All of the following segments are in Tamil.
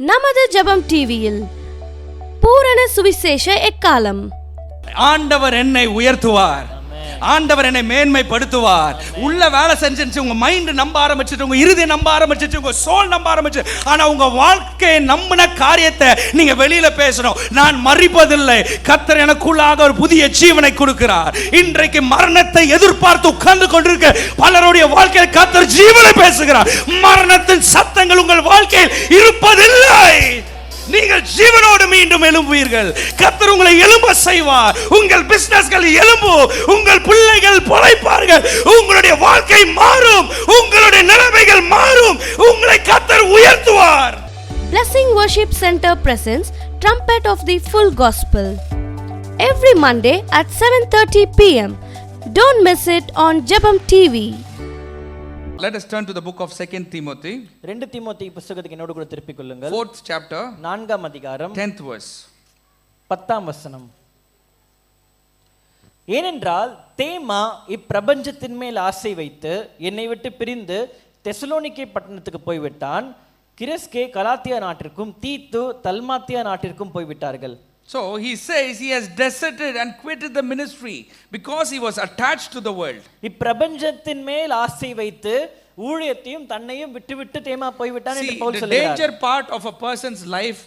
நமது ஜெபம் டிவியில் பூரண சுவிசேஷ எக்காலம். ஆண்டவர் என்னை உயர்த்துவார், ஆண்டவர் என்னை மேன்மைப்படுத்துவார். உள்ள வேலை செஞ்சிருச்சு, உங்க மைண்ட் நம்ப ஆரம்பிச்சிட்டு, உங்க இருதயம் நம்ப ஆரம்பிச்சிட்டு, உங்க சோல் நம்ப ஆரம்பிச்சு. ஆனா உங்க வாழ்க்கையை நம்பின காரியத்தை நீங்க வெளியில பேசணும். நான் மரிப்பதில்லை, கர்த்தர் எனக்குள்ளாக ஒரு புதிய ஜீவனை கொடுக்கிறார். இன்றைக்கு மரணத்தை எதிர்பார்த்து உட்கார்ந்து கொண்டிருக்க பலருடைய வாழ்க்கையில் கர்த்தர் ஜீவனை பேசுகிறார். மரணத்தின் சத்தங்கள் உங்கள் வாழ்க்கையில் இருப்பதில்லை. நீங்கள் ஜீவனோடு மீண்டும் எழும்புவீர்கள். கர்த்தர் உங்களை எழும்ப செய்வார். உங்கள் பிசினஸ்கள் எழும்பும், உங்கள் பிள்ளைகள் பொழைப்பார்கள், உங்களுடைய வாழ்க்கை மாறும், உங்களுடைய நிலைமைகள் மாறும், உங்களை கர்த்தர் உயர்த்துவார். Blessing Worship Center presents Trumpet of the Full Gospel every Monday at 7:30 p.m. Don't miss it on Jebam TV. Let us turn to the book of 2 Timothy. 2 தீமோத்தேயு புத்தகத்துக்கு என்னோடு கூட திருப்பிக் கொள்ளுங்கள். 4th chapter, 4ஆம் அதிகாரம் 10th verse. 10ஆம் வசனம். ஏனென்றால் தேமா இப்பிரபஞ்சத்தின் மேல் ஆசை வைத்து என்னை விட்டு பிரிந்து தெசலோனிக்கே பட்டணத்துக்கு போய்விட்டான். கிரெஸ்கே கலாத்தியா நாட்டிற்கும் தீத்து தல்மாத்தியா நாட்டிற்கும் போய்விட்டார்கள். So he says he has deserted and quitted the ministry because he was attached to the world. இப்பிரபஞ்சத்தின் மேல் ஆசை வைத்து ஊழியத்தையும் தன்னையும் விட்டுவிட்டு தேமா போய்விட்டான் என்று பவுல் சொல்கிறார். The danger part of a person's life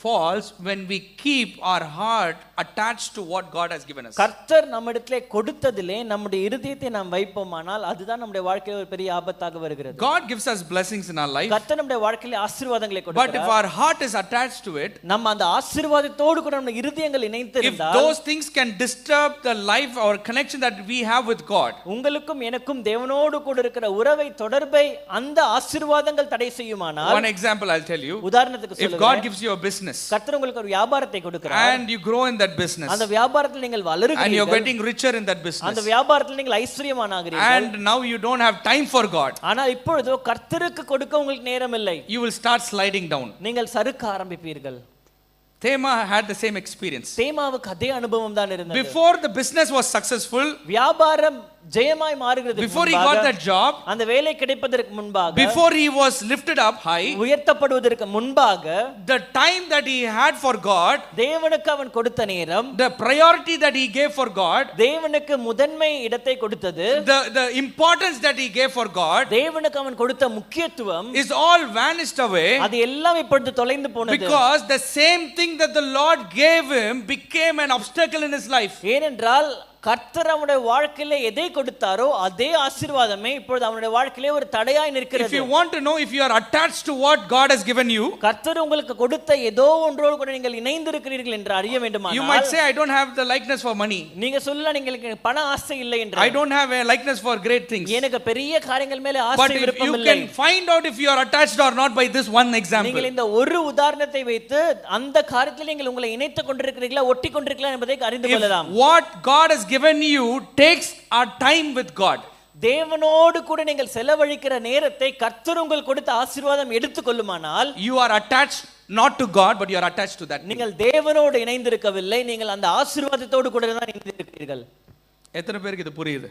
falls when we keep our heart attached to what God has given us. கர்த்தர் நம்மிடத்திலே கொடுத்ததிலே நம்முடைய இருதயத்தை நாம் வைப்போமானால் அதுதான் நம்முடைய வாழ்க்கையில் ஒரு பெரிய ஆபத்தாக வருகிறது. God gives us blessings in our life. கர்த்தர் நம்முடைய வாழ்க்கையிலே ஆசீர்வாதங்களை கொடுக்கிறார். But if our heart is attached to it, நம்ம அந்த ஆசீர்வாதத்தோடு கூட நம்ம இருதயங்கள் இணைந்து இருந்தால், if those things can disturb the life or connection that we have with God, உங்களுக்கும் எனக்கும் தேவனோடு கூட இருக்கிற உறவை தொடர்பை அந்த ஆசீர்வாதங்கள் தடை செய்யுமானால், one example I'll tell you. உதாரணத்துக்கு சொல்லுங்க. If God gives you a business, கர்த்தர் உங்களுக்கு ஒரு வியாபாரத்தை கொடுக்கிறார், and you grow in that business, அந்த வியாபாரத்தில் நீங்கள் வளருகிறீர்கள், and you're getting richer in that business, அந்த வியாபாரத்தில் நீங்கள் ஐஸ்வரியமானாகிறீர்கள், and now you don't have time for God, ஆனால் இப்பொழுதோ கர்த்தருக்கு கொடுக்க உங்களுக்கு நேரம் இல்லை, you will start sliding down. நீங்கள் சறுக்க ஆரம்பிப்பீர்கள். Thema had the same experience. தேமாவுக்கு அதே அனுபவம் தான் இருந்தது. Before the business was successful, வியாபாரம் ஜெயமாய் மாறுகிறது, before he got that job, அந்த வேலை கிடைப்பதற்கு முன்பாக, before he was lifted up high, உயர்த்தப்படுவதற்கு முன்பாக, the time that he had for God, தேவனுக்கு அவன் கொடுத்த நேரம், the priority that he gave for God, தேவனுக்கு முதன்மை இடத்தை கொடுத்தது, the importance that he gave for God, தேவனுக்கு அவன் கொடுத்த முக்கியத்துவம் is all vanished away, அது எல்லாம் இப்பொழுது தொலைந்து போனது. because the same thing that the Lord gave him became an obstacle in his life. ஏனென்றால் கர்த்தர் அவனுடைய வாழ்க்கையிலே எதை கொடுத்தாரோ அதே ஆசீர்வாதமே இப்பொழுது அவனுடைய வாழ்க்கையிலே ஒரு தடையாய் நிற்கிறது. If you want to know if you are attached to what God has given you, கர்த்தர் உங்களுக்கு கொடுத்த ஏதோ ஒன்றோடு கூட நீங்கள் இணைந்திருக்கிறீர்கள் என்று அறிய வேண்டுமானால், you might say I don't have the likeness for money, நீங்க சொல்லலாம் உங்களுக்கு பண ஆசை இல்லை என்று, I don't have a likeness for great things, எனக்கு பெரிய காரியங்கள் மேலே but ஆசை விருப்பம் இல்லை. you can find out if you are attached or not by this one example. நீங்கள் இந்த ஒரு உதாரணத்தை வைத்து அந்த காரியத்தில் நீங்கள் உங்களை இணைத்துக் கொண்டிருக்கிறீர்களா ஒட்டி கொண்டிருக்கிறீர்களா என்பதை அறிந்து கொள்ளலாம். What God has given you takes our time with God. தேவனோடு கூட நீங்கள் செலவழிக்கிற நேரத்தை கர்த்தர் உங்களுக்கு கொடுத்த ஆசீர்வாதம் எடுத்துக்கொள்ளுமானால், you are attached not to God but you are attached to that. நீங்கள் தேவனோடு இணைந்திருக்கவில்லை, நீங்கள் அந்த ஆசீர்வாதத்தோடு கூட தான் இணைந்திருக்கிறீர்கள். எத்தனை பேருக்கு இது புரியுது?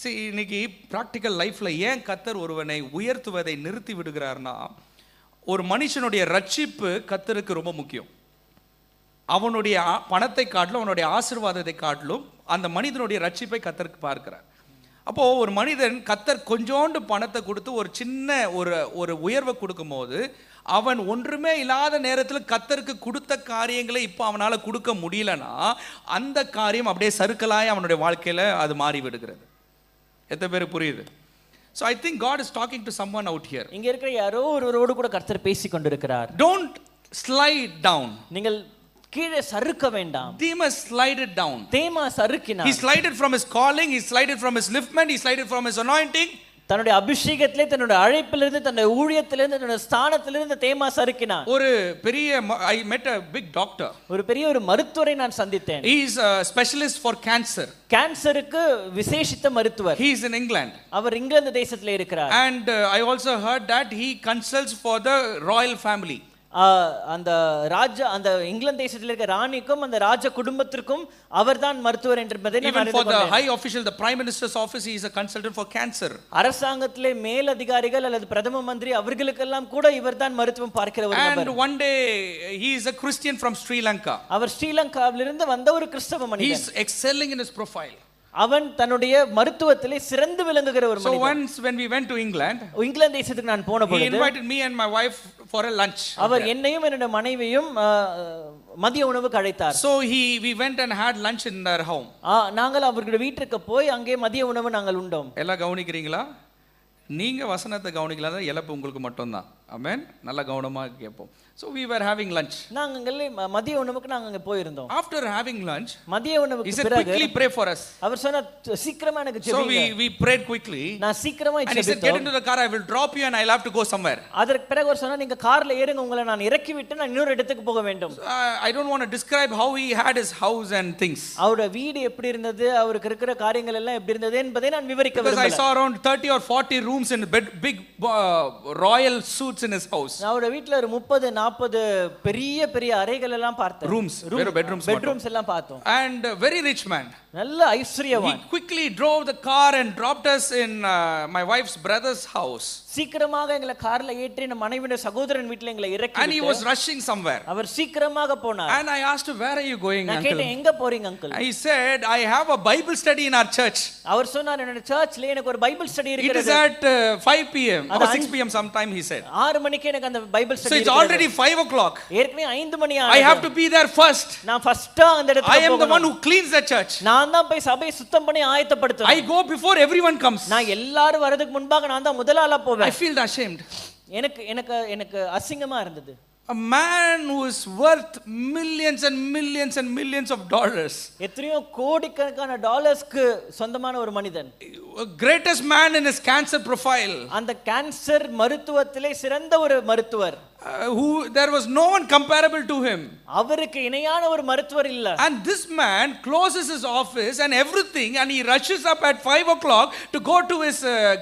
See, இன்னைக்கு பிராக்டிக்கல் லைஃப்ல ஏன் கர்த்தர் ஒருவனை உயர்த்துவதை நிறுத்தி விடுகிறார்னா, ஒரு மனுஷனுடைய ரட்சிப்பு கர்த்தருக்கு ரொம்ப முக்கியம். அவனுடைய பணத்தை காட்டிலும் அவனுடைய ஆசீர்வாதத்தை காட்டிலும் அந்த மனிதனுடைய ரட்சிப்பை கர்த்தருக்கு பார்க்கிறார். அப்போ ஒரு மனிதன் கர்த்தர் கொஞ்சோண்டு பணத்தை கொடுத்து ஒரு சின்ன ஒரு உயர்வை கொடுக்கும் போது, அவன் ஒன்றுமே இல்லாத நேரத்தில் கர்த்தருக்கு கொடுத்த காரியங்களை இப்போ அவனால் கொடுக்க முடியலன்னா அந்த காரியம் அப்படியே சறுக்கலாய் அவனுடைய வாழ்க்கையில் அது மாறி விடுகிறது. எத்தனை பேருக்கு புரியுது? So I think God is talking to someone out here. இங்க இருக்கிற யாரோ ஒருவரோடு கூட கர்த்தர் பேசிக் கொண்டிருக்கிறார். Don't slide down. நீங்கள் கீழே சறுக்க வேண்டாம். Demas slided down. தேமா சறுக்கினார். He slided from his calling, he slided from his liftment, he slided from his anointing. தன்னுடைய அபிஷேகத்திலே, தன்னுடைய அழைப்பிலிருந்து, தன்னுடைய ஊழியத்திலிருந்து, தன்னுடைய ஸ்தானத்திலிருந்து தேமா சறுக்கினார். ஒரு பெரிய I met a big doctor. ஒரு பெரிய ஒரு மருத்துவரை நான் சந்தித்தேன். He is a specialist for cancer. கேன்சருக்கு விசேஷித்த மருத்துவர். He is in England. அவர் இங்கிலாந்து தேசத்திலே இருக்கிறார். And I also heard that he consults for the royal family. அந்த அந்த இங்கிலாந்து தேசத்தில் இருக்க ராணிக்கும் அந்த ராஜ குடும்பத்திற்கும் அவர்தான் மருத்துவர் என்பதை நான் Even for the high official, the prime minister's office, he is a consultant for cancer. அரசாங்கத்திலே மேல் அதிகாரிகள் அல்லது பிரதம மந்திரி அவர்களுக்கெல்லாம் கூட இவர்தான் மருத்துவம் பார்க்கிற ஒரு நபர். And one day he is a Christian from Sri Lanka. அவர் ஸ்ரீலங்காவிலிருந்து வந்த ஒரு கிறிஸ்தவ He மனிதன். is excelling in his profile. அவன் தன்னுடைய மருத்துவத்திலே சிறந்து விளங்குகிற ஒரு So மனிதன். once when we went to England, England தேசத்துக்கு நான் போன he பொழுது invited me and my wife for a lunch. அவர் என்னையும் என்னுடைய மனைவியும் மதிய உணவுக்கு அழைத்தார். So we went and had lunch in their home. நாங்கள் அவர்களுடைய வீட்டுக்கு போய் அங்கே மதிய உணவு நாங்கள் உண்டோம். எல்லாம் கவனிக்கிறீங்களா? நீங்க வசனத்தை கவனிக்கலாத இழப்பு உங்களுக்கு மட்டும்தான். ஆமென். நல்ல கவனமா கேட்போம். So we were having lunch. நாங்கள் மதிய உணவுக்கு நாங்க அங்க போயிருந்தோம். After having lunch, மதிய உணவுக்கு he said பிறகு quickly pray for us. அவர் சொன்னார் சீக்கிரமா எனக்கு So ஜெபிங்க. we prayed quickly. நான் சீக்கிரமா And he said get into the car, I will drop you and I'll have to go somewhere. அதற்கு பிறகு அவர் சொன்னார் நீங்க கார்ல ஏறுங்க, உங்களை நான் இறக்கி விட்டு நான் இன்னொரு இடத்துக்கு போக வேண்டும். I don't want to describe how he had his house and things. அவருடைய வீடு எப்படி இருந்தது, அவருக்கு இருக்கிற காரியங்கள் எல்லாம் எப்படி இருந்தது என்பதை நான் விவரிக்க விரும்பல. Because I விரும்பல. saw around 30 or 40 rooms in big royal suites in his house. அவருடைய வீட்ல ஒரு 30 40 பெரிய பெரிய அறைகள் எல்லாம் பார்த்தேன். Rooms, bedrooms எல்லாம் பார்த்தோம். And very rich man. நல்ல ஐஸ்வரியவான். He quickly drove the car and dropped us in my wife's brother's house. சீக்கிரமாக எங்களை கார்ல ஏற்றி நம்ம மனைவியோட சகோதரன் வீட்ல எங்களை இறக்கி And he was rushing somewhere. அவர் சீக்கிரமாக போனார். And I asked him, where are you going, நான் uncle? கேட்டேன் எங்க போறீங்க uncle? He said, I have a Bible study in our church. அவர் சொன்னார் என்னோட சர்ச்ல எனக்கு ஒரு பைபிள் ஸ்டடி It is இருக்குது. at 5 p.m. or 6 p.m. sometime, he said. 6 மணிக்கு எனக்கு அந்த Bible So study it's already 5 o'clock. ஏற்கனவே 5 மணி I have to be there first. நான் ஃபர்ஸ்டா அந்த இடத்துக்கு I am போகணும். the one who cleans the church. நான் தான் போய் சபையை சுத்தம் பண்ணி ஆயத்தப்படுத்துவேன். I go before everyone comes. நான் எல்லாரும் வரதுக்கு முன்பாக நான் தான் முதல் ஆளா போவேன். I feel ashamed. எனக்கு அசிங்கமா இருந்தது. A man who is worth millions and millions and millions of dollars. எத்தனையோ கோடிக்கணக்கான டாலர்ஸ்க்கு சொந்தமான ஒரு மனிதன். Greatest man in his cancer profile. அந்த கேன்சர் மருத்துவத்திலே சிறந்த ஒரு மருத்துவர். Who there was no one comparable to him. அவருக்கு இணையான ஒரு மருத்துவர் இல்ல. And this man closes his office and everything and he rushes up at 5 o'clock to go to his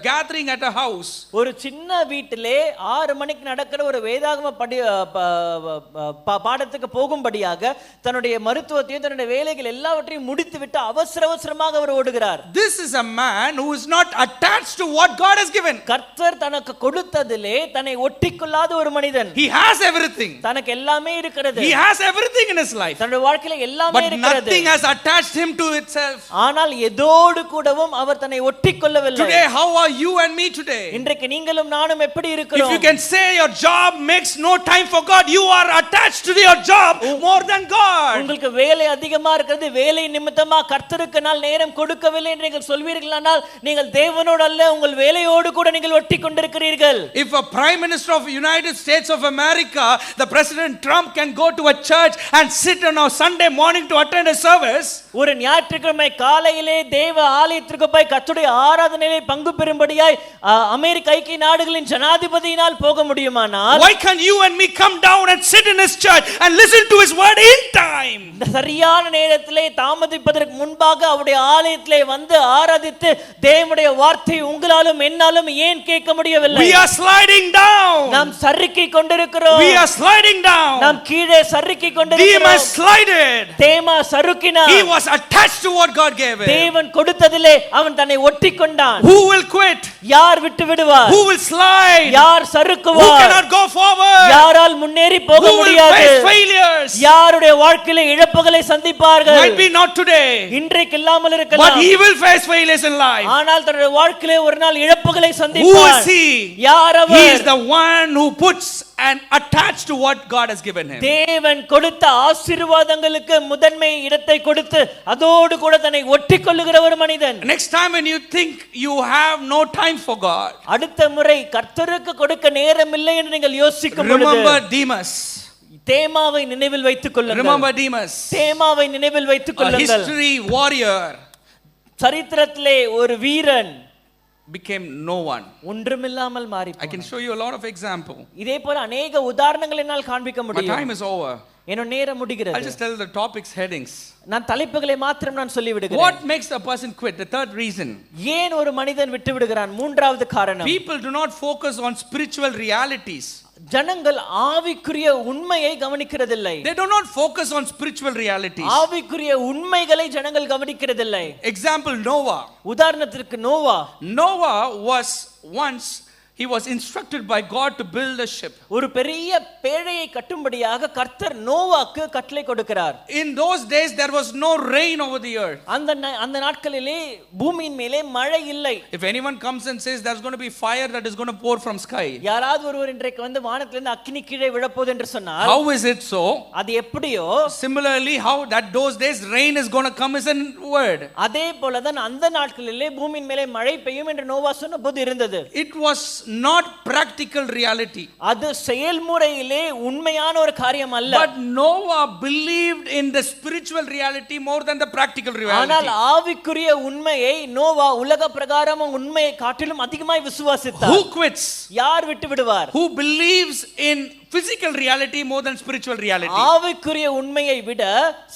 gathering at a house. ஒரு சின்ன வீட்டிலே 6 மணிக்கு நடக்கிற ஒரு வேதாகம பாடத்துக்கு போகும்படியாக தன்னுடைய மருத்துவத்தையும் தன்னுடைய வேலைகள் எல்லாவற்றையும் முடித்துவிட்டு அவசரமாக அவர் ஓடுகிறார். This is a man who is not attached to what God has given. கர்த்தர் தனக்கு கொடுத்ததிலே தன்னை ஒட்டிக்கொள்ளாத ஒரு மனிதன். He has everything. தனக்கு எல்லாமே இருக்கிறது. He has everything in his life. தன்னுடைய வாழ்க்கையில எல்லாமே இருக்கிறது. But nothing has attached him to itself. ஆனால் எதோடு கூடவும் அவர் தன்னை ஒட்டிக்கொள்ளவில்லை. Today how are you and me today? இன்றைக்கு நீங்களும் நானும் எப்படி இருக்கிறோம்? If you can say your job makes no time for God, you are attached to your job more than God. உங்களுக்கு வேலை அதிகமா இருக்கிறது, வேலை நிமித்தமா கர்த்தருக்கு நாள் நேரம் கொடுக்கவில்லை என்று நீங்கள் சொல்வீர்களானால் நீங்கள் தேவனோடு அல்ல உங்கள் வேலையோடு கூட நீங்கள் ஒட்டி கொண்டிருக்கிறீர்கள். If a prime minister of United States of America, the President Trump can go to a church and sit on a Sunday morning to attend a service, ஒரு ஞாயிற்றுக்கிழமை காலையிலே தேவ ஆலயத்திற்கு போய் கர்த்தருடைய ஆராதனையிலே பங்கு பெறும்படியாய் அமெரிக்க ஐக்கிய நாடுகளின் ஜனாதிபதியினால் போக முடியுமானால், why can't you and me come down and sit in his church and listen to his word in time? சரியான நேரத்திலே தாமதிப்பதற்கு முன்பாக அவருடைய ஆலயத்திலே வந்து ஆராதித்து தேவனுடைய வார்த்தை உங்களாலும் என்னாலும் ஏன் கேட்க முடியவில்லை? We are sliding down. நாம் சறுக்கி கொண்டிருக்கிறோம். We are sliding down. நாம் கீழே சறுக்கி கொண்டிருக்கிறோம். Demas slided. தேமா சறுக்கினான். He was attached to what God gave him. தேவன் கொடுத்ததிலே அவன் தன்னை ஒட்டிக்கொண்டான். Who will quit? யார் விட்டு விடுவார்? Who will slide? யார் Who சறுக்குவார்? cannot go forward? யாரால் முன்னேறி போக Who will முடியாது? face failures? யாருடைய வாழ்க்கையில இழப்புகளை சந்திப்பார்கள்? Might be not today, இன்றைக்கு இல்லாமல் but இருக்கலாம். he will face failures in life. ஆனால் தன்னுடைய வாழ்க்கையிலே ஒரு நாள் இழப்புகளை Who சந்திப்பார். is he? யார் அவர்? He is the one who puts and attached to what God has given him. தேவன் கொடுத்த ஆசீர்வாதங்களுக்கு முதன்மை இடத்தை கொடுத்து அதோடு கூட தன்னை ஒட்டிக்கொள்ளுகிற ஒரு மனிதன். Next time when you think you have no time for God, அடுத்த முறை கர்த்தருக்கு கொடுக்க நேரம் இல்லை என்று நீங்கள் யோசிக்கும் பொழுது remember Demas. தேமாவை நினைவில் வைத்துக் கொள்ளுங்கள். Remember Demas, தேமாவை நினைவில் வைத்துக் a கொள்ளுங்கள். history warrior, சரித்திரத்திலே ஒரு வீரன் became no one. ஒன்றுமில்லாமல் மாறி I can show you a lot of example. இதே போல अनेक உதாரணங்களை என்னால் காண்பிக்க My முடியும். time is over. என்னோட நேரம் முடிகிறது. I'll just tell the topics headings. நான் தலைப்புகளை மாத்திரம் நான் சொல்லி விடுகிறேன். What makes a person quit? The third reason. ஏன் ஒரு மனிதன் விட்டு விடுகிறான்? மூன்றாவது காரணம். People do not focus on spiritual realities. ஜனங்கள் ஆவிக்குரிய உண்மையை கவனிக்கிறதில்லை. They do not focus on spiritual realities. ஆவிக்குரிய உண்மைகளை ஜனங்கள் கவனிக்கிறதில்லை. Example, Noah. உதாரணத்திற்கு Noah. Noah was once, he was instructed by God to build a ship. ஒரு பெரிய பேழையை கட்டும்படியாக கர்த்தர் நோவாக்கு கட்டளை கொடுக்கிறார். In those days there was no rain over the earth. அந்த நாட்களிலே பூமியின் மேலே மழை இல்லை. If anyone comes and says there's going to be fire that is going to pour from sky, யாராவது ஒருவர் இன்றைக்கு வந்து வானத்திலிருந்து அக்கினி கீழே விழப்போகுது என்று சொன்னால், how is it so? அது எப்படியோ, similarly how that those days rain is going to come is a word. அதே போலதான் அந்த நாட்களிலே பூமியின் மேலே மழை பெய்யும் என்று நோவா சொன்னபோது இருந்தது. It was not practical reality. அது செயல்முறையிலே உண்மையான ஒரு காரியம் அல்ல. But Noah believed in the spiritual reality more than the practical reality. ஆனால் ஆவிக்குரிய உண்மையை நோவா உலக பிரகாரமான உண்மையை காட்டிலும் அதிகமாய் விசுவாசித்தார். Who quits? யார் விட்டு விடுவார்? Who believes in physical reality more than spiritual reality? ஆவிக்குரிய உண்மையை விட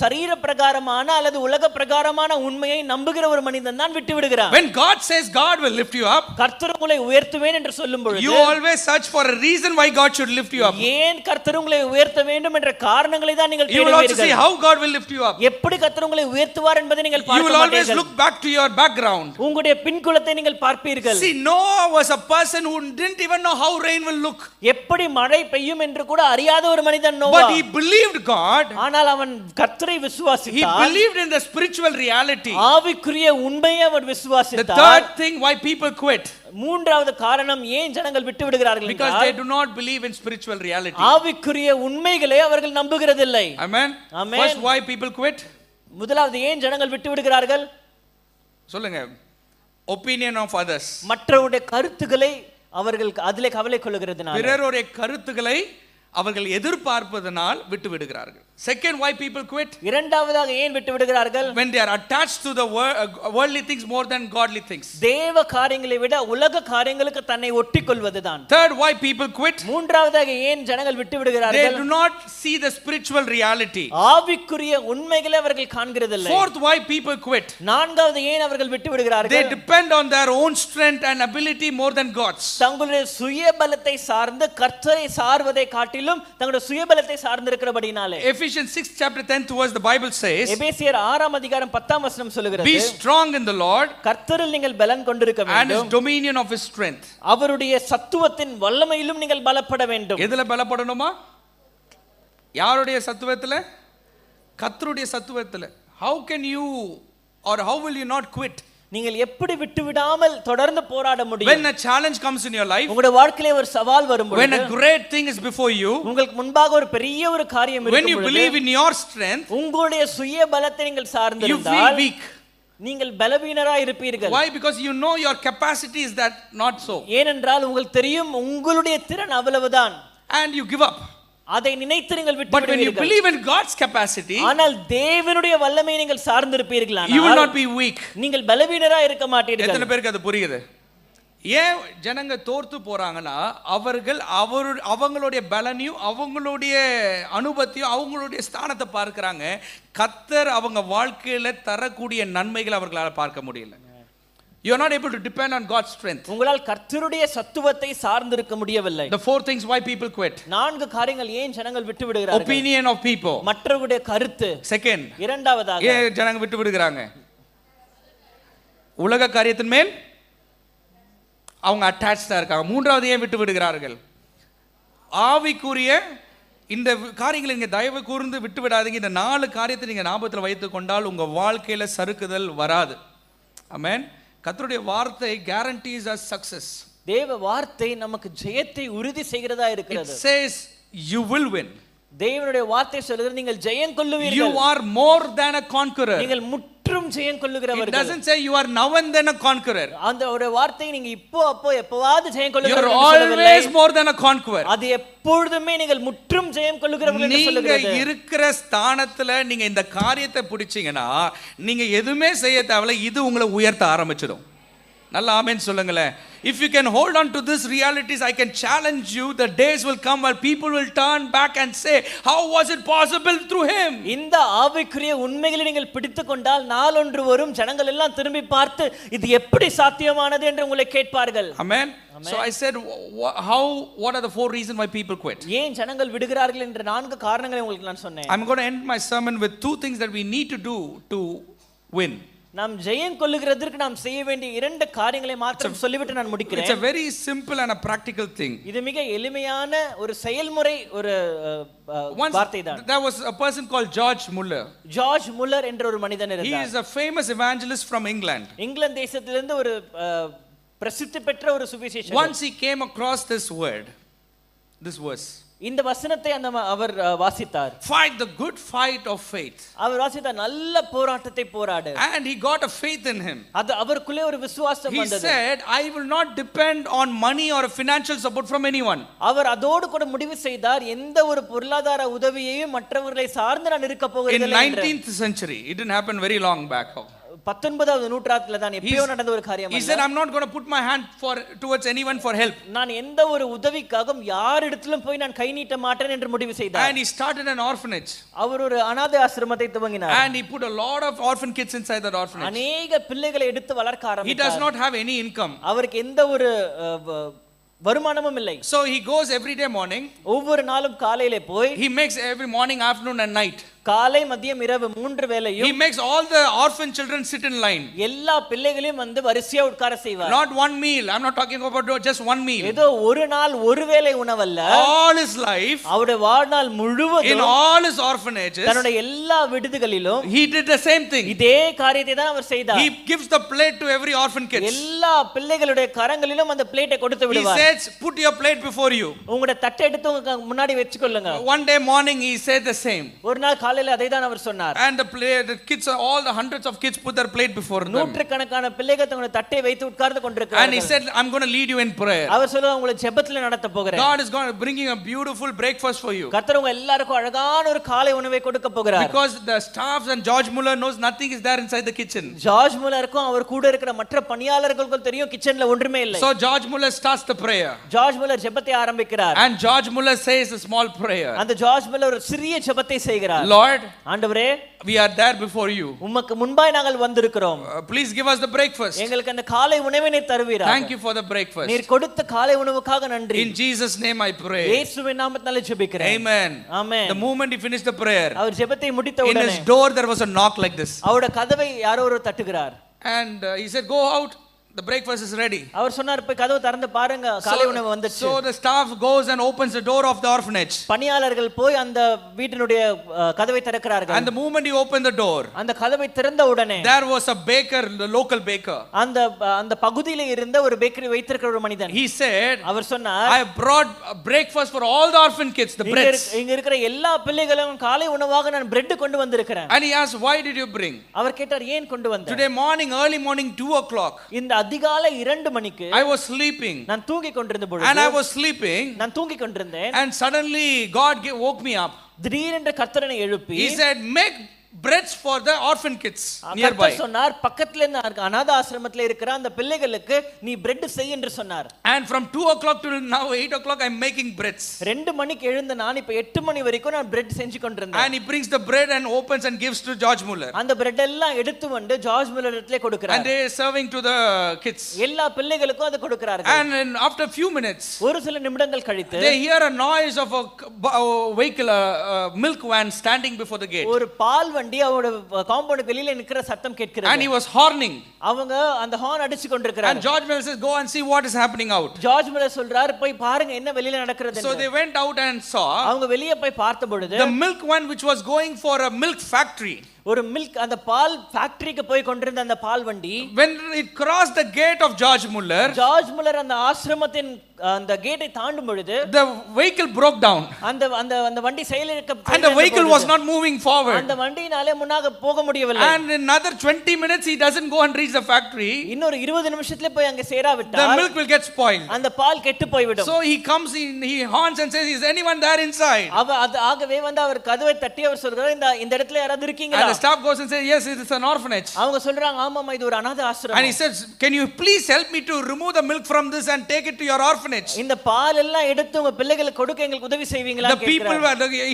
சரீர பிரகாரமான அல்லது உலக பிரகாரமான உண்மையை நம்புகிற ஒரு மனிதன் தான் விட்டு விடுகிறான். When God says God will lift you up, கர்த்தர் உங்களை உயர்த்துவேன் என்று சொல்லும் பொழுது, you always search for a reason why God should lift you up. ஏன் கர்த்தர் உங்களை உயர்த்த வேண்டும் என்ற காரணங்களை தான் நீங்கள் You will also see how God will lift you up. எப்படி கர்த்தர் உங்களை உயர்த்துவார் என்பதை நீங்கள் பார்க்க You will always மாட்டீர்கள். look back to your background. உங்களுடைய பின்குலத்தை நீங்கள் பார்ப்பீர்கள். See, Noah was a person who didn't even know how rain will look. எப்படி மழை பெய்யும் என்று கூட அறியாத ஒரு மனிதன் Noah. But he believed God. ஆனால் அவன் கர்த்தரை He விசுவாசித்தான். believed in the spiritual reality. ஆவிக்குரிய உண்மையை அவன் The விசுவாசித்தான். third thing why people quit, மூன்றாவது காரணம் ஏன் ஜனங்கள் விட்டு விடுகிறார்கள் because என்றால், they do not believe in spiritual reality. ஆவிக்குரிய உண்மைகளை அவர்கள் நம்புகிறதில்லை. Amen. Amen. First, why people quit? முதலாவது ஏன் ஜனங்கள் விட்டு விடுகிறார்கள்? சொல்லுங்க. Opinion of others. மற்றவருடைய கருத்துக்களை அவர்கள் அதிலே கவலை கொள்ளுகிறதுனால, பிறருடைய கருத்துக்களை அவர்கள் எதிர்பார்ப்பதனால் விட்டு விடுகிறார்கள். Second, why people quit? இரண்டாவதாக ஏன் விட்டு விடுகிறார்கள்? When they are attached to the worldly things more than godly things. தேவ காரியங்களை விட உலக காரியங்களுக்கு தன்னை ஒட்டிக்கொள்வதுதான். Third, why people quit? மூன்றாவதாக ஏன் ஜனங்கள் விட்டு They விடுகிறார்கள்? do not see the spiritual reality. ஆவிக்குரிய உண்மைகளை அவர்கள் காண்கிறதில்லை. Fourth, why people quit? நான்காவது ஏன் அவர்கள் விட்டு They விடுகிறார்கள்? depend on their own strength and ability more than God's. தங்களுடைய சுயபலத்தை சார்ந்து கர்த்தரை சார்வதை காட்டிலும் தங்களுடைய சுயபலத்தை சார்ந்திருக்கிறபடினாலே. Ephesians 6 chapter 10 verse, the Bible says, எபேசியர் 6 அதிகாரம் 10 வசனம் சொல்லுகிறது, be strong in the Lord கர்த்தரில் நீங்கள் பலன் கொண்டிருக்க and his வேண்டும், dominion of his strength. அவருடைய சத்துவத்தின் வல்லமையிலும் நீங்கள் பலப்பட வேண்டும். எதுல பலப்படணுமா? யாருடைய சத்துவத்துல? கர்த்தருடைய சத்துவத்துல. How can you or how will you not quit? நீங்கள் எப்படி விட்டு விடாமல் தொடர்ந்து போராட முடியும்? When a challenge comes in your life, உங்களுடைய வாழ்க்கையிலே ஒரு சவால் வரும்போது, when a great thing is before you, உங்களுக்கு முன்பாக ஒரு பெரிய ஒரு காரியம் when you இருக்கும்போது, believe in your strength, உங்களுடைய சுய பலத்தை நீங்கள் you சார்ந்திருந்தால் feel weak. நீங்கள் பலவீனராய் இருப்பீர்கள். Why? Because you know your capacity is that not so. ஏனென்றால் உங்களுக்கு தெரியும் உங்களுடைய திறன் அவ்வளவுதான். And you give up. அதை நினைத்து நீங்கள் விட்டு But when you விடுவீர்கள். believe in God's capacity, ஆனால் தேவனுடைய வல்லமையை நீங்கள் சார்ந்திருப்பீர்களானால் you will not be weak. நீங்கள் பலவீனராய் இருக்க மாட்டீர்கள். எத்தனை பேருக்கு அது புரியுது? ஏன் ஜனங்க தோர்த்து போறாங்கன்னா, அவங்களுடைய பலனையும் அவங்களுடைய அனுபவத்தையும் அவங்களுடைய ஸ்தானத்தை பார்க்கறாங்க. கர்த்தர் அவங்க வாழ்க்கையில தரக்கூடிய நன்மைகளை அவர்களால் பார்க்க முடியல. You are not able to depend on God's strength. உங்களால் கர்த்தருடைய சத்துவத்தை சார்ந்திருக்க முடியவில்லை. The four things why people quit. நான்கு காரியங்கள் ஏன் ஜனங்கள் விட்டு விடுகிறார்கள்? Opinion of people. மற்றவருடைய கருத்து. Second, இரண்டாவதாக ஏன் ஜனங்க விட்டு விடுகிறாங்க? உலக காரியத்தின் மேல் அவங்க அட்டாச்டா இருக்காங்க. மூன்றாவது ஏன் விட்டு விடுகிறார்கள்? ஆவிக்குரிய இந்த காரியங்களை நீங்க தயவு கூர்ந்து விட்டு விடாதீங்க. இந்த 4 காரியத்தை நீங்க ஞாபகத்தில் வைத்துக் கொண்டால் உங்க வாழ்க்கையில சறுக்குதல் வராது. ஆமென். கர்த்தருடைய வார்த்தை guarantees us success. தேவ வார்த்தை நமக்கு ஜெயத்தை உறுதி செய்கிறதா இருக்கிறது. It says you will win. தேவனுடைய வார்த்தை சொல்கிறது நீங்கள் ஜெயம் கொள்ளுவீர்கள். You are more than a conqueror. நீங்கள் முற்றும் ஜெயம் கொள்ளுகிறவர்கள். It doesn't say you are now and then a conqueror. அந்த ஒரு வார்த்தை நீங்க அப்போ எப்பவாவது ஜெயம் You கொள்ளுகிறவர்கள் are என்று சொல்லவில்லை. always more than a conqueror. அது எப்பொழுதுமே நீங்கள் முற்றும் ஜெயம் கொள்ளுகிறவர்கள் என்று சொல்லுகிறது. நீங்க இருக்கிற ஸ்தானத்துல நீங்க இந்த காரியத்தை பிடிச்சீங்கன்னா நீங்க எதுவுமே செய்ய தேவையில்லை. இது உங்களை உயர்த்த ஆரம்பிச்சிடும். நல்லா ஆமென் சொல்லுங்களேன். If you can hold on to this realities, I can challenge you, the days will come where people will turn back and say, how was it possible through him? இந்த ஆவிக்குரிய உண்மைகளை நீங்கள் பிடித்துக்கொண்டால் நாளொன்று வரும், ஜனங்கள் எல்லாம் திரும்பி பார்த்து இது எப்படி சாத்தியமானது என்று உங்களை கேட்பார்கள். Amen. So I said, what are the 4 reasons why people quit? ஏன் ஜனங்கள் விடுகிறார்கள் என்ற 4 காரணங்களை உங்களுக்கு நான் சொன்னேன். I'm going to end my sermon with 2 things that we need to do to win. நாம் ஜெயம் கொள்ளுகிறதற்கு நாம் செய்ய வேண்டிய 2 காரியங்களை மாத்திரம் சொல்லிவிட்டு நான் முடிக்கிறேன். It's a very simple and a practical thing. இது மிக எளிமையான ஒரு செயல்முறை ஒரு வார்த்தை தான். There was a person called George Muller. George Muller என்ற ஒரு மனிதன் இருந்தார். He is a famous evangelist from England. England தேசத்திலிருந்து ஒரு பிரசித்தி பெற்ற ஒரு சுவிசேஷகர். Once he came across this verse. இந்த வசனத்தை அவர் வாசித்தார். Fight the good fight of faith. அவர் வாசித்தார், நல்ல போராட்டத்தை போராடு. And he got a faith in him. அது அவருக்குள்ளே ஒரு விசுவாசம் வந்தது. He said, I will not depend on money or financial support from anyone. அவர் அதோடு கூட முடிவு செய்தார், எந்த ஒரு பொருளாதார உதவியையும் மற்றவர்களை சார்ந்து நான் இருக்க போகிறதில்லை என்று. In 19th century, it didn't happen very long back. 19வது நூற்றாண்டுல தான் எப்பயோ நடந்த ஒரு காரியம். He said, I'm not going to put my hand towards anyone for help. நான் எந்த ஒரு உதவிக்காகவும் யாரிடத்திலும் போய் நான் கை நீட்ட மாட்டேன் என்று முடிவு செய்தார். And he started an orphanage. அவர் ஒரு அனாதை ஆசிரமத்தை துவங்கினார். And he put a lot of orphan kids inside that orphanage. அநேக பிள்ளைகளை எடுத்து வளர்க்க ஆரம்பித்தார். He does not have any income. அவருக்கு எந்த ஒரு வருமானமும் இல்லை. So he goes every day morning. ஒவ்வொரு நாளும் காலையிலே போய் He makes every morning, afternoon and night. காலை மதியம் இரவு 3 வேளையும் He makes all the orphan children sit in line. எல்லா பிள்ளைகளையும் வந்து வரிசையா உட்கார செய்வார். Not one meal. I'm not talking about just one meal. ஏதோ ஒரு நாள் ஒரு வேளை உணவல்ல. All his life, அவருடைய வாழ்நாள் முழுவதும், in all his orphanages, தன்னுடைய எல்லா விடுதிகளிலும் he did the same thing. இதே காரியத்தை தான் அவர் செய்தார். He gives the plate to every orphan kid. எல்லா பிள்ளைகளுடைய கரங்களிலும் அந்த பிளேட்டை கொடுத்து விடுவார். He says, put your plate before you. உங்களுடைய தட்டை எடுத்து உங்க முன்னாடி வெச்சுக்கொள்ளுங்க. One day morning he said the same. ஒரு நாள் காலையில அதை தான் அவர் சொன்னார். And the kids, all the hundreds of kids put their plate before them. நூற்றுக்கணக்கான பிள்ளைகள் தங்களுடைய தட்டை வைத்து உட்கார்ந்து கொண்டிருக்கிறார்கள். And he said, I'm going to lead you in prayer. அவர் சொல்றார், உங்களை ஜெபத்துல நடத்த போகிறேன். God is going to bring you a beautiful breakfast for you. கர்த்தர் உங்க எல்லாருக்கும் அழகான ஒரு காலை உணவை கொடுக்க போகிறார். Because the staffs and George Muller knows nothing is there inside the kitchen. George முல்லருக்கும் அவர் கூட இருக்கிற மற்ற பணியாளர்களுக்கும் தெரியும் கிச்சன்ல ஒன்றுமே இல்லை. So George Muller starts the prayer. George Muller ஜெபத்தை ஆரம்பிக்கிறார். And George Muller says a small prayer. அந்த ஜார்ஜ் முல்லர் ஒரு சிறிய ஜெபத்தை செய்கிறார். Lord, ஆண்டவரே, we are there before you. உமக்கு முன்பாய் நாங்கள் வந்திருக்கிறோம். Please give us the breakfast. எங்களுக்கு அந்த காலை உணவினை தருவீராக. Thank you for the breakfast. நீர் கொடுத்த காலை உணவுக்காக நன்றி. In Jesus name I pray. இயேசுவின் நாமத்தினாலே ஜெபிக்கிறேன். Amen. Amen. The moment he finished the prayer, அவர் ஜெபத்தை முடித்த உடனே in his door there was a knock like this. அவருடைய கதவை யாரோ ஒருவர் தட்டுகிறார். And he said, go out. The breakfast is ready. அவர் சொன்னார், போய் கதவை திறந்து பாருங்க, காலை உணவு வந்துச்சு. So the staff goes and opens the door of the orphanage. பணியாளர்கள் போய் அந்த வீட்டினுடைய கதவை திறக்கிறார்கள். And the moment he opened the door, அந்த கதவை திறந்த உடனே there was a baker, the local baker. அந்த பகுதியிலே இருந்த ஒரு பேக்கரி வைத்திருக்கிற ஒரு மனிதன். He said, அவர் சொன்னார், I brought breakfast for all the orphan kids, the breads. இங்க இருக்கிற எல்லா பிள்ளைகளும் காலை உணவாக நான் பிரெட் கொண்டு வந்திருக்கிறேன். And he asked, why did you bring? அவர் கேட்டார், ஏன் கொண்டு வந்த? Today morning, early morning, 2 o'clock. இந்த அதிகாலை 2 மணிக்கு I was sleeping. நான் தூங்கிக் கொண்டிருந்த பொழுது, and I was sleeping, நான் தூங்கிக் கொண்டிருந்தேன். And suddenly God woke me up. திடீரென்று கர்த்தர் என்னை எழுப்பி, He said, make breads for the orphan kids nearby. கர்த்தர் சொன்னார், பக்கத்துல இருந்த அநாத ஆசிரமத்துல இருக்கிற அந்த பிள்ளைகளுக்கு நீ பிரெட் செய் என்று சொன்னார். And from 2 o'clock till now 8 o'clock I'm making breads. 2 மணிக்கு எழுந்து நான் இப்ப 8 மணி வரைக்கும் நான் பிரெட் செஞ்சு கொண்டிருந்தேன். And he brings the bread and opens and gives to George Muller. அந்த பிரெட் எல்லாம் எடுத்து வந்து ஜார்ஜ் முல்லர் இடத்திலே கொடுக்கிறார். And they are serving to the kids. எல்லா பிள்ளைகளுக்கும் அது கொடுக்கிறார்கள். And after a few minutes, ஒரு சில நிமிடங்கள் கழித்து, they hear a noise of a vehicle, milk van standing before the gate. ஒரு பால் வண்டி அவரோட காம்பவுண்ட் வெளியில நிக்கிற சத்தம் கேட்கிறது. And he was horning. அவங்க அந்த ஹார்ன் அடிச்சு கொண்டிருக்கிறாங்க. And George Muller says, go and see what is happening out. George Muller சொல்றார், போய் பாருங்க என்ன வெளியில நடக்குது. So they went out and saw, அவங்க வெளிய போய் பார்த்த பொழுது, the milk van which was going for a milk factory. ஒரு மில்க் அந்த பால் ஃபேக்டரிக்கு போய் கொண்டிருந்த அந்த பால் வண்டி, when it crossed the gate of George Muller, George Muller அந்த ஆசிரமத்தின் அந்த கேட்டை தாண்டும் பொழுது, the vehicle broke down. அந்த அந்த அந்த வண்டி செயலிழக்க, and the vehicle was not moving forward. அந்த வண்டியினாலே முன்னாக போக முடியவில்லை. And in another 20 minutes he doesn't go and reach the factory. இன்னொரு 20 நிமிஷத்துல போய் அங்க சேராவிட்டால், the milk will get spoiled. அந்த பால் கெட்டு போய்விடும். So he comes in, he horns and says, is anyone there inside? ஆகவே வந்து அவர் கதவை தட்டி அவர் சொல்றார், இந்த இடத்துல யாராவது இருக்கீங்களா? And the staff goes and says, yes, it is an orphanage. அவங்க சொல்றாங்க ஆமாமா இது ஒரு அநாதை And ஆசிரமம். he says, can you please help me to remove the milk from this and take it to your orphanage? இந்த பால் எல்லாம் எடுத்து உங்க பிள்ளைகளுக்கு கொடுக்க எங்களுக்கு உதவி செய்வீங்களா The people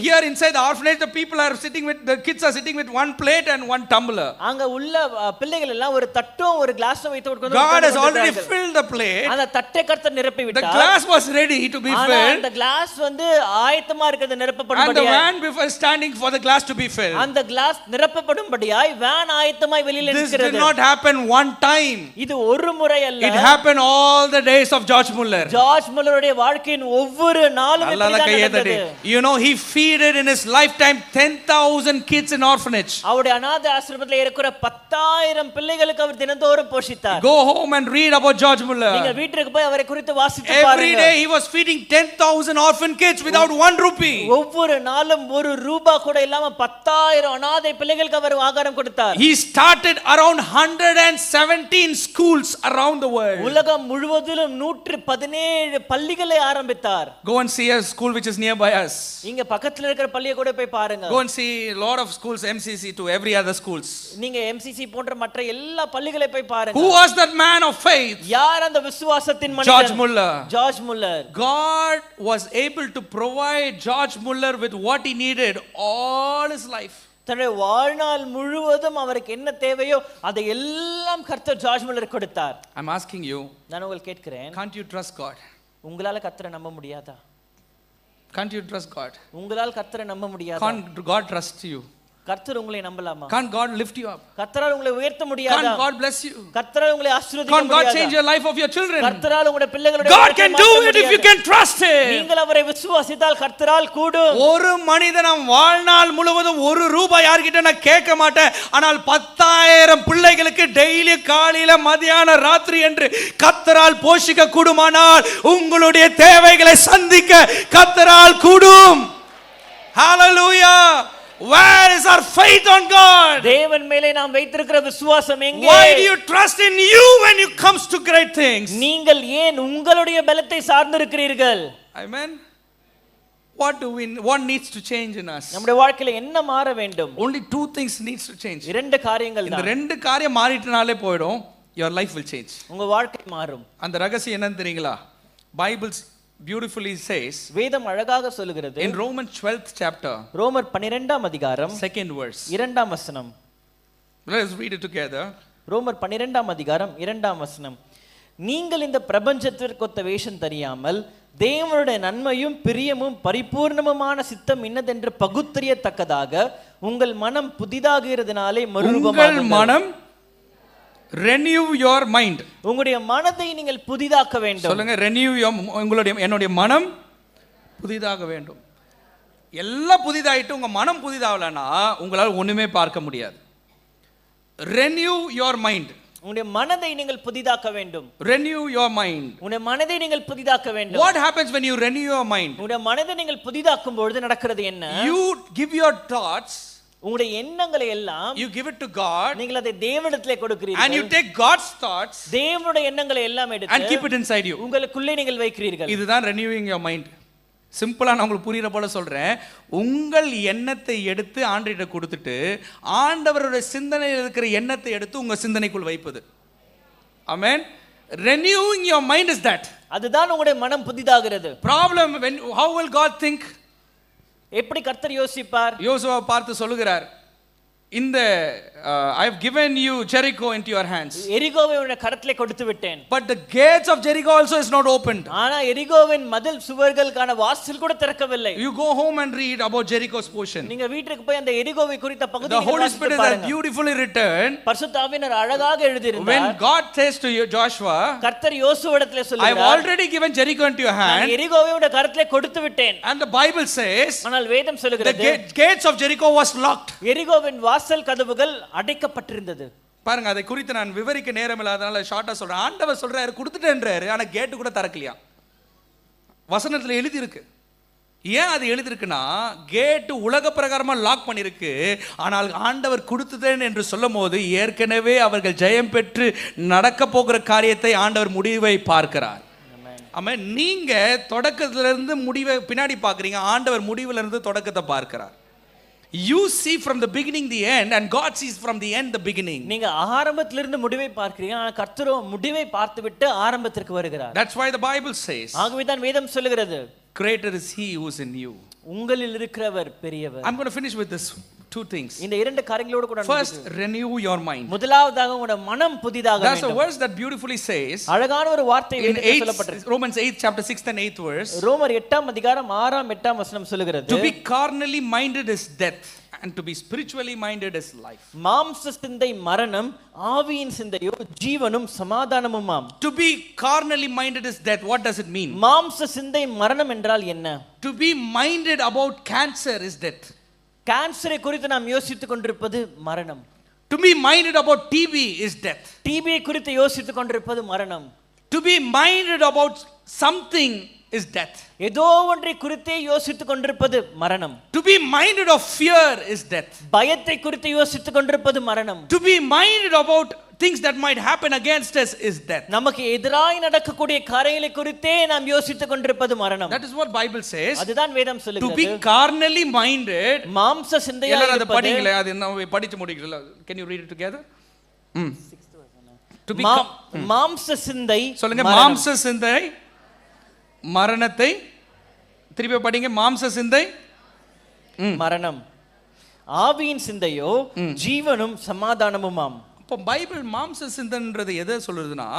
here inside the orphanage, the people are sitting with, the kids are sitting with one plate and one tumbler. அங்க உள்ள பிள்ளைகள் எல்லாம் ஒரு தட்டும் ஒரு கிளாஸும் வைத்து கொண்டு God has already filled the plate. அந்த தட்டை கர்த்தர் நிரப்பி The விட்டார். glass was ready to be filled. அந்த கிளாஸ் வந்து ஆயத்தமா இருக்குது And the நிரப்பப்படும்படியாய். van before standing for the glass to be filled. அந்த கிளாஸ் நிரப்பப்படும்படியாய் வேன் ஆயத்தமாய் வெளியில This did நிற்கிறது. not happen one time. இது ஒரு முறை அல்ல. It happened all the days of George Muller. George முல்லருடைய வாழ்க்கையின் ஒவ்வொரு நாளும் இப்படிதான் நடந்தது. You know, he feeded in his lifetime 10,000 kids in orphanage. அவருடைய அநாதை ஆசிரமத்தில் இருக்கிற 10,000 பிள்ளைகளுக்கு அவர் தினந்தோறும் போஷித்தார். Go home and read about George Muller. நீங்க வீட்டுக்கு போய் அவரை குறித்து வாசித்து Every பாருங்க. day he was feeding 10,000 orphan kids without 1 rupee. ஒவ்வொரு நாளும் ஒரு ரூபாய் கூட இல்லாம 10,000 அநாதை பிள்ளைகளுக்கு அவர் ஆகாரம் கொடுத்தார். He started around 117 schools around the world. உலகம் முழுவதிலும் 117 பள்ளிகளை ஆரம்பித்தார். Go and see a school which is nearby us. இங்க பக்கத்துல இருக்கிற பள்ளியை கூட போய் பாருங்க. Go and see a lot of schools, MCC to every other schools. நீங்க MCC போன்ற மற்ற எல்லா பள்ளிகளை போய் பாருங்க. Who was that man of faith? யார் அந்த விசுவாசத்தின் மனிதன்? George Muller. George Muller. God was able to provide George Muller with what he needed all his life. தன்னுடைய வாழ்நாள் முழுவதும் அவருக்கு என்ன தேவையோ அதை எல்லாம் கர்த்தர் ஜார்ஜ் முல்லர் கொடுத்தார். I'm asking you, நான் உங்களை கேட்கிறேன், can't you trust God? உங்களால கர்த்தரை நம்ப முடியாதா? Can't you trust God? உங்களால் கர்த்தரை நம்ப முடியாதா? Can't God trust you? கர்த்தர் உங்களை நம்பலாமா? Can't God lift you up? கர்த்தரால் உங்களை உயர்த்த முடியாதா? Can't God bless you? கர்த்தரால் உங்களை ஆசீர்வதிக்க Can't God முடியாதா? change your life of your children? கர்த்தரால் உங்களுடைய பிள்ளைகளுடைய God can do it if you can trust him. நீங்கள் அவரை விசுவாசித்தால் கர்த்தரால் கூடும். ஒரு மனிதன் வாழ்நாள் முழுவதும் ஒரு ரூபாய் யார்கிட்ட நான் கேட்க மாட்டேன், ஆனால் 10,000 பிள்ளைகளுக்கு டெய்லி காலையில மதியான ராத்திரி என்று கர்த்தரால் போஷிக்க கூடுமானால் உங்களுடைய தேவைகளை சந்திக்க கர்த்தரால் கூடும். Hallelujah. Where is our faith on God? தேவன் மேலே நாம் வைத்திருக்கிற விசுவாசம் எங்கே? Why do you trust in you when it comes to great things? நீங்கள் ஏன் உங்களுடைய பலத்தை சார்ந்திருக்கிறீர்கள்? Amen. What needs to change in us? நம்முடைய வாழ்க்கையில என்ன மாற வேண்டும்? Only 2 things needs to change. இரண்டு காரியங்கள் இந்த தான். ரெண்டு காரியம் மாறிட்டனாலே போய்டும். Your life will change. உங்க வாழ்க்கை மாறும். அந்த ரகசியம் என்னன்னு தெரியுங்களா? Bible beautifully says, வேதம் அழகாக சொல்லுகிறது. in Romans 12th chapter, ரோமர் 12ஆம் அதிகாரம் 2nd verse. 2ஆம் வசனம். Let us read it together. ரோமர் 12ஆம் அதிகாரம் 2ஆம் வசனம். நீங்கள் இந்த பிரபஞ்சத்திற்கொத்த வேஷம் தெரியாமல் தேவனுடைய நன்மையும் பிரியமும் பரிபூர்ணமுமான சித்தம் இன்னதென்று பகுத்தறியத்தக்கதாக உங்கள் மனம் புதிதாகிறதுனாலே உங்கள் மனம் renew your mind. உங்களுடைய மனதை நீங்கள் புதிதாக்க வேண்டும். சொல்லுங்க, renew your என்னுடைய மனம் புதிதாக வேண்டும். எல்லாம் புதிதாயிட்டு உங்க மனம் புதிதாகலனா உங்களால் ஒண்ணுமே பார்க்க முடியாது. Renew your mind. உங்களுடைய மனதை நீங்கள் புதிதாக்க வேண்டும். Renew your mind. உங்களுடைய மனதை நீங்கள் புதிதாக்க வேண்டும். What happens when you renew your mind? உங்களுடைய மனதை நீங்கள் புதிதாக்கும் பொழுது நடக்கிறது என்ன? You give your thoughts, உங்களுடைய எண்ணங்களை எல்லாம் you give it to God, நீங்கள் அதை தேவனிடத்திலே கொடுக்கிறீர்கள். and you take God's thoughts தேவனுடைய எண்ணங்களை எல்லாம் எடுத்து and keep it inside you. உங்களுக்குள்ளே நீங்கள் வைக்கிறீர்கள். இதுதான் renewing your mind. சிம்பிளா நான் உங்களுக்கு புரியுற போல சொல்றேன். உங்கள் எண்ணத்தை எடுத்து ஆண்டவரிட்ட கொடுத்துட்டு ஆண்டவருடைய சிந்தனையில் இருக்கிற எண்ணத்தை எடுத்து உங்க சிந்தனைக்குள் வைப்பது. ஆமென். Renewing your mind is that. அதுதான் உங்களுடைய மனம் புதிதாகிறது. Problem when how will God think? எப்படி கர்த்தர் யோசிப்பார்? யோசுவா பார்த்து சொல்லுகிறார், இந்த I have given you Jericho into your hands. எரிகோவை உன்னுடைய கரத்திலே கொடுத்து விட்டேன். But the gates of Jericho also is not opened. ஆனா எரிகோவின் மதில் சுவர்களுக்கான வாசல் கூட திறக்கவில்லை. You go home and read about Jericho's portion. நீங்க வீட்டுக்கு போய் அந்த எரிகோவை குறித்த பகுதியை The Holy Spirit has beautifully written. பரிசுத்த ஆவியானவர் அழகாக எழுதியிருந்தார். When God says to you, Joshua, கர்த்தர் யோசுவாவிடத்திலே சொல்கிறார், I have already given Jericho into your hand. எரிகோவை உன்னுடைய கரத்திலே கொடுத்து விட்டேன். And the Bible says, ஆனால் வேதம் சொல்கிறது, the gates of Jericho was locked. எரிகோவின் வாசல் கதவுகள் அடைக்கப்பட்டிருந்தது. பாருங்க, அதை குறித்து நான் விவரிக்க நேரம் இல்லாதனால ஷார்ட்டா சொல்றேன். ஆண்டவர் சொல்றாரு கொடுத்துட்டேன்றாரு, ஆனா கேட் கூட திறக்கலையா. வசனத்துல எழுதி இருக்கு. ஏன் அது எழுதி இருக்குன்னா, கேட் உலக பிரகாரமா லாக் பண்ணிருக்கு. ஆனால் ஆண்டவர் கொடுத்துட்டேன் என்று சொல்லும் போது ஏற்கனவே அவர்கள் ஜெயம் பெற்று நடக்க போகிற காரியத்தை ஆண்டவர் முடிவை பார்க்கிறார். ஆமென். நீங்க தொடக்கத்துல இருந்து முடிவை பின்னாடி பாக்குறீங்க, ஆண்டவர் முடிவுல இருந்து தொடக்கத்தை பார்க்கிறார். You see from the beginning the end, and God sees from the end the beginning. நீங்க ஆரம்பத்திலிருந்து முடிவை பார்க்கிறீங்க, ஆனால் கர்த்தரோ முடிவை பார்த்துவிட்டு ஆரம்பத்திற்கு வருகிறார். That's why the Bible says, ஆகவே தான் வேதம் சொல்லுகிறது, greater is he who is in you. உங்களில் இருக்கிறவர் பெரியவர். I'm going to finish with this two things. இந்த இரண்டு காரியங்களோடு கூட First, renew your mind. முதலாவதாக உங்களுடைய மனம் புதிதாக வேண்டும். That's a verse that beautifully says, அழகான ஒரு வார்த்தை வேதத்தில் சொல்லப்பட்டிருக்கு. Romans 8 chapter 6th and 8th verse, ரோமர் 8ஆம் அதிகாரம் 6ஆம் 8ஆம் வசனம் சொல்லுகிறது, to be carnally minded is death, and to be spiritually minded is life. மாம்ச சிந்தை மரணம், ஆவியின் சிந்தையோ ஜீவனும் சமாதானமுமாம். To be carnally minded is death. What does it mean? மாம்ச சிந்தை மரணம் என்றால் என்ன? To be minded about cancer is death. கேன்சரை குறித்து நாம் யோசித்துக் கொண்டிருப்பது மரணம். To be minded about TB is death. டிபியை குறித்து யோசித்துக் கொண்டிருப்பது மரணம். To be minded about something is death. ஏதோ ஒன்றை குறித்தே யோசித்துக் கொண்டிருப்பது மரணம். To be minded of fear is death. பயத்தை குறித்து யோசித்துக் கொண்டிருப்பது மரணம். To be minded about things that might happen against us is death. நமக்கு எதிராய் நடக்கக்கூடிய காரியங்களை குறித்தே நாம் யோசித்துக் கொண்டிருப்பது மரணம். That is what Bible says. அதுதான் வேதம் சொல்லுகிறது. To be carnally minded, மாம்ச சிந்தையாய் எல்லாரும் அதை இருப்பது. படிங்களே, அது என்ன படிச்சு முடிக்கல. Can you read it together? To be மாம்ச சிந்தை, சொல்லுங்க, மாம்ச சிந்தை மரணத்தை, திருப்பி படிங்க, மாம்ச சிந்தை மரணம், ஆவியின் சிந்தையோ ஜீவனும் சமாதானமுமாம். இப்போ பைபிள் மாம்ச சிந்தன்றது எதை சொல்றதுன்னா,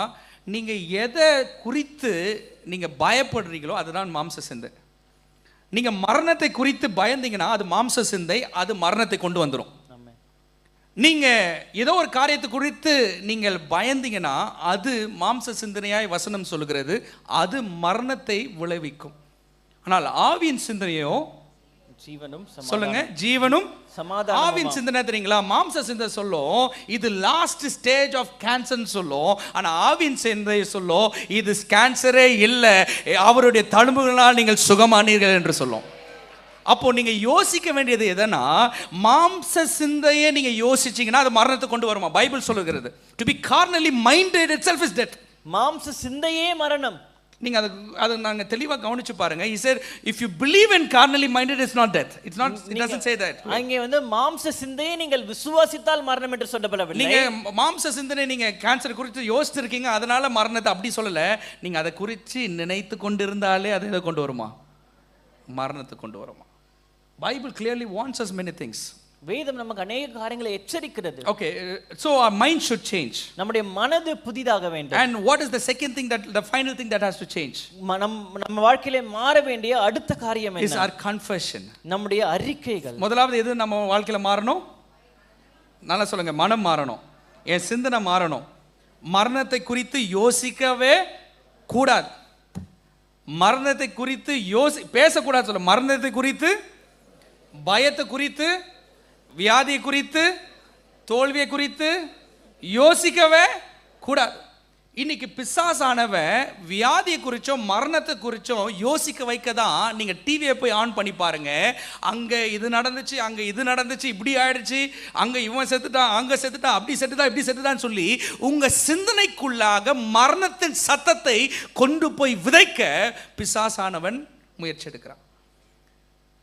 நீங்க எதை குறித்து நீங்க பயப்படுறீங்களோ அதுதான் மாம்ச சிந்தை. நீங்க மரணத்தை குறித்து பயந்தீங்கன்னா அது மாம்ச சிந்தை, அது மரணத்தை கொண்டு வந்துடும். நீங்க ஏதோ ஒரு காரியத்தை குறித்து நீங்கள் பயந்தீங்கன்னா அது மாம்ச சிந்தனையாய் வசனம் சொல்லுகிறது, அது மரணத்தை விளைவிக்கும். ஆனால் ஆவியின் சிந்தனையோ ஜீவனும், சொல்லுங்க, ஜீவனும் சமாதானம். ஆவியின் சிந்தனை தெரியுங்களா? மாம்ச சிந்தை சொல்லும் இது லாஸ்ட் ஸ்டேஜ் ஆஃப் கேன்சர் சொல்லும், ஆனா ஆவியின் சிந்தை சொல்லும் இது கேன்சரே இல்லை, அவருடைய தழும்புகளால் நீங்கள் சுகமானீர்கள் என்று சொல்லும். அப்போ நீங்க யோசிக்க வேண்டியது எதனா, மாம்ச சிந்தையை நீங்க யோசிச்சீங்கன்னா அது மரணத்தை கொண்டு வருமா? பைபிள் சொல்லுகிறது to be carnally minded itself is death. மாம்ச சிந்தையே மரணம். நீங்க அது நாங்க தெளிவா கவனிச்சு பாருங்க. he said if you believe in carnally minded it's not death. It's not, it doesn't say that. அங்கே வந்து மாம்ச சிந்தையை நீங்கள் விசுவாசித்தால் மரணம் என்று சொல்லப்படவில்லை. நீங்க மாம்ச சிந்தனை நீங்க கேன்சர் குறித்து யோசிச்சிருக்கீங்க அதனால மரணத்தை அப்படி சொல்லல. நீங்க அதை குறித்து நினைத்து கொண்டிருந்தாலே அது எதை கொண்டு வருமா? மரணத்தை கொண்டு வருமா? Bible clearly warns us many things. வேதம் நமக்கு अनेक காரியங்களை எச்சரிக்கிறது. Okay, so our mind should change. நம்முடைய மனது புதிதாக வேண்டும். And what is the second thing, that the final thing that has to change? நம்ம வாழ்க்கையிலே மாற வேண்டிய அடுத்த காரியம் என்ன? Is our confession. நம்முடைய அறிக்கைகள். முதலாவது எது நம்ம வாழ்க்கையில மாறணும்? நல்லா சொல்லுங்க, மனம் மாறணும், என் சிந்தனை மாறணும். மரணத்தை குறித்து யோசிக்கவே கூடாது. மரணத்தை குறித்து பேசக்கூடாது. சொல்ல, மரணத்தை குறித்து, பயத்தை குறித்து, வியாதியை குறித்து, தோல்வியை குறித்து யோசிக்கவே கூடாது. இன்னைக்கு பிசாசானவன் வியாதியை குறிச்சும் மரணத்தை குறிச்சும் யோசிக்க வைக்க தான் நீங்க டிவியை போய் ஆன் பண்ணி பாருங்க. அங்க இது நடந்துச்சு, அங்க இது நடந்துச்சு, இப்படி ஆயிடுச்சு, அங்க இவன் செத்துட்டான், அங்க செத்துட்டான், அப்படி செத்துட்டான், இப்படி செத்துட்டான்னு சொல்லி உங்க சிந்தனைக்குள்ளாக மரணத்தின் சத்தத்தை கொண்டு போய் விதைக்க பிசாசானவன் முயற்சி எடுக்கிறான்.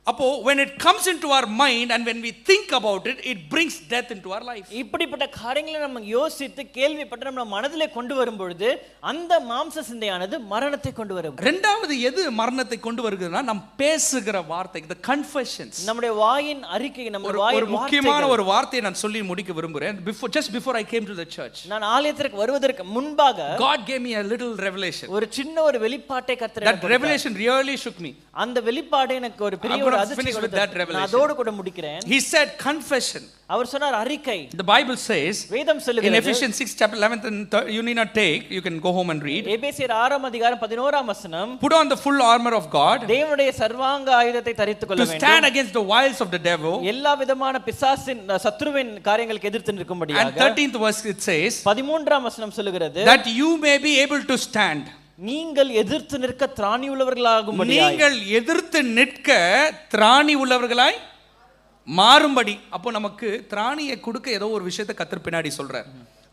அப்போ when it comes into our mind and when we think about it, it brings death into our life. இப்படிப்பட்ட காரியங்களை நம்ம யோசித்து கேள்விப்பட்டு நம்ம மனதிலே கொண்டு வரும் பொழுது அந்த மாம்ச சிந்தையானது மரணத்தை கொண்டு வரும். இரண்டாவது எது மரணத்தை கொண்டு வருகிறதுனா, நம் பேசுகிற வார்த்தை, the confessions. நம்முடைய வாயின் அறிக்கை, நம்முடைய வாயின் ஒரு முக்கியமான ஒரு வார்த்தையை நான் சொல்லி முடிக்க விரும்புகிறேன். just before I came to the church, நான் ஆலயத்திற்கு வருவதற்கு முன்பாக God gave me a little revelation. ஒரு சின்ன ஒரு வெளிப்பாட்டை கர்த்தர் எனக்கு that revelation really shook me. அந்த வெளிப்பாடு எனக்கு ஒரு பெரிய ஒரு அதிர்ச்சி கொடுத்தது. நான் அதோடு கூட முடிக்கிறேன். He said confession. அவர் சொன்னார் அறிக்கை. The Bible says, வேதம் சொல்லுகிறது, in Ephesians 6 chapter 11th and you need not take, you can go home and read. எபேசியர் 6ஆம் அதிகாரம் 11ஆம் வசனம், put on the full armor of God, தேவனுடைய சர்வாங்க ஆயுதத்தை தரித்துக் கொள்ள வேண்டும், to stand against the wiles of the devil, எல்லா விதமான பிசாசின் சத்துருவின் காரியங்களுக்கு எதிர்த்து நிற்கும்படியாக. And 13th verse it says, 13ஆம் வசனம் சொல்லுகிறது, that you may be able to stand. நீங்கள் எதிர்த்து நிற்க திராணி உள்ளவர்களாகும்படி, நீங்கள் எதிர்த்து நிற்க திராணி உள்ளவர்களாய் மாறும்படி. அப்போ நமக்கு திராணியை கொடுக்க ஏதோ ஒரு விஷயத்தை கர்த்தர் பின்னாடி சொல்றார்.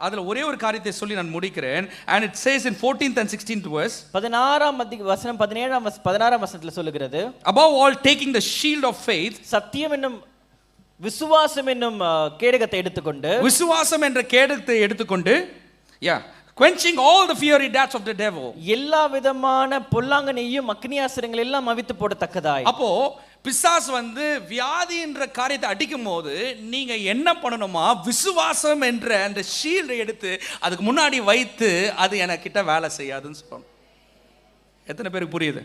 அதுல ஒரே ஒரு காரியத்தை சொல்லி நான் முடிக்கிறேன். And it says in 14th and 16th verse, 16ஆம் வசனம் 16ஆம் வசனத்துல சொல்லுகிறது, above all taking the shield of faith, சத்தியம் என்னும் விசுவாசம் என்னும் கேடகத்தை எடுத்துக்கொண்டு, விசுவாசம் என்ற கேடகத்தை எடுத்துக்கொண்டு, quenching all the fiery darts of the devil. எல்லா விதமான பொல்லாங்கனையும் அக்னியாஸ்திரங்கள் எல்லாம் அவித்து போடத்தக்கதாய். அப்போ பிசாசு வியாதி என்ற காரியத்தை அடிக்கும் போது நீங்க என்ன பண்ணணுமா, விசுவாசம் என்ற அந்த ஷீல்டை எடுத்து அதுக்கு முன்னாடி வைத்து அது எனக்கிட்ட வேலை செய்யாதுன்னு சொல்லணும். எத்தனை பேருக்கு புரியுது?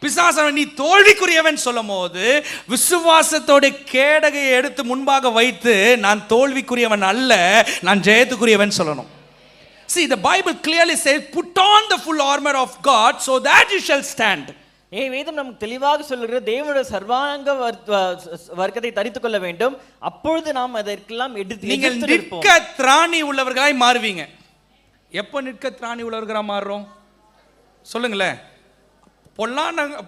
பிசாசு நீ தோல்விக்குரியவன் சொல்லும் போது விசுவாசத்தோட கேடகையை எடுத்து முன்பாக வைத்து நான் தோல்விக்குரியவன் அல்ல, நான் ஜெயத்துக்குரியவன் சொல்லணும். See, the Bible clearly says, put on the full armor of God so that you shall stand. வேதம் நமக்கு தெளிவாக சொல்லுகிறது, தேவனுடைய சர்வாங்க வர்க்கத்தை தரித்துக் கொள்ள வேண்டும், அப்பொழுது நாம் அதற்கெல்லாம் நீங்கள் நிற்க திராணி உள்ளவர்களாய் மாறுவீங்க. எப்ப நிற்க திராணி உள்ளவர்களாக மாறுறோம் சொல்லுங்களேன்.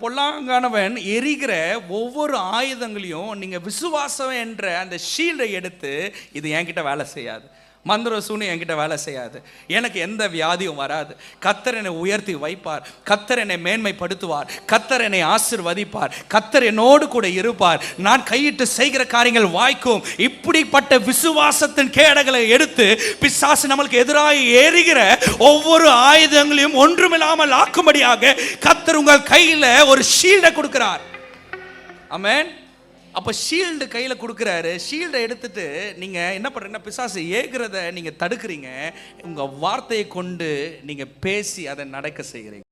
பொல்லாங்கானவன் எரிகிற ஒவ்வொரு ஆயுதங்களையும் நீங்க விசுவாசம் என்ற அந்த ஷீல்டை எடுத்து இது என்கிட்ட வேலை செய்யாது, மந்திர சூனியம் என்கிட்ட வேலை செய்யாது, எனக்கு எந்த வியாதியும் வராது, கர்த்தர் என்னை உயர்த்தி வைப்பார், கர்த்தர் என்னை மேன்மைப்படுத்துவார், கர்த்தர் என்னை ஆசீர்வதிப்பார், கர்த்தர் என்னோடு கூட இருப்பார், நான் கையிட்டு செய்கிற காரியங்கள் வாய்க்கும். இப்படிப்பட்ட விசுவாசத்தின் கேடகளை எடுத்து பிசாசு நம்மளுக்கு எதிராக ஏறுகிற ஒவ்வொரு ஆயுதங்களையும் ஒன்றுமில்லாமல் ஆக்கும்படியாக கர்த்தர் உங்கள் கையில ஒரு ஷீல்டை கொடுக்கிறார். ஆமென். அப்போ ஷீல்டு கையில் கொடுக்குறாரு. ஷீல்டை எடுத்துட்டு நீங்கள் என்ன பண்ணுறீங்கன்னா, பிசாசு ஏகிறத நீங்கள் தடுக்கிறீங்க, உங்கள் வார்த்தையை கொண்டு நீங்கள் பேசி அதை நடக்க செய்கிறீங்க.